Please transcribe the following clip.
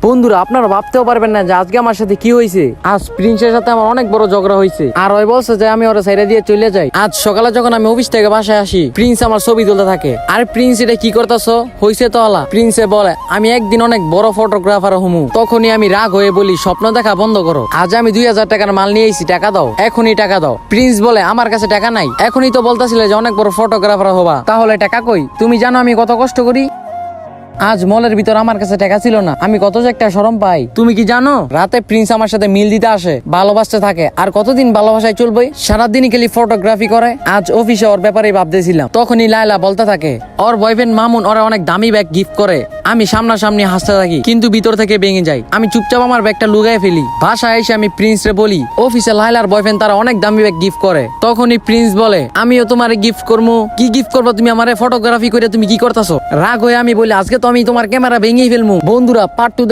বন্ধুরা আপনারা ভাবতেও পারবেন না যে আজকে আমার সাথে কি হয়েছে। আজ প্রিন্সের সাথে আমার অনেক বড় ঝগড়া হয়েছে, আর ওই বলছে যে আমি ওরা সাইডে দিয়ে চলে যাই। আজ সকালে যখন আমি অফিস থেকে বাসায় আসি, প্রিন্স আমার ছবি তুলতে থাকে। আর প্রিন্স এটা কি করতেছো হয়েছে তো হলা। প্রিন্সে বলে আমি একদিন অনেক বড় ফটোগ্রাফার হমু। তখনই আমি রাগ হয়ে বলি স্বপ্ন দেখা বন্ধ করো, আজ আমি 2000 টাকার মাল নিয়ে এসেছি, টাকা দাও, এখনই টাকা দাও। প্রিন্স বলে আমার কাছে টাকা নাই, এখনই তো বলতেছিলে যে অনেক বড় ফটোগ্রাফার হবা, তাহলে টাকা কই? তুমি জানো আমি কত কষ্ট করি। আজ মলের ভিতর আমার কাছে টাকা ছিল না, আমি কত যে একটা শরম পাই। তুমি কি জানো রাতে প্রিন্স আমার সাথে মিল দিতে আসে, ভালোবাসতে থাকে, আর কতদিন ভালোবাসায় চলবে, সারাদিনই খালি ফটোগ্রাফি করে। আজ অফিসে ওর ব্যাপারে ভাবতেছিলাম, তখনই লায়লা বলতে থাকে ওর বয়ফ্রেন্ড মামুন ওরা অনেক দামি ব্যাগ গিফট করে। আমি সামনাসামনি হাসতে থাকি, কিন্তু ভিতর থেকে ভেঙে যাই। আমি চুপচাপ আমার ব্যাগটা লুকায় ফেলি। বাসায় এসে আমি প্রিন্স রে বলি অফিসে লায়লার বয়ফ্রেন্ড তারা অনেক দামি ব্যাগ গিফট করে। তখনই প্রিন্স বলে আমিও তোমারে গিফট করবো। কি গিফট করবো তুমি আমারে? ফটোগ্রাফি করে তুমি কি করতেছো? রাগ হয়ে আমি বলি আজকে তো আমি তোমার ক্যামেরা ভেঙেই ফেলবো। বন্ধুরা পার্ট 2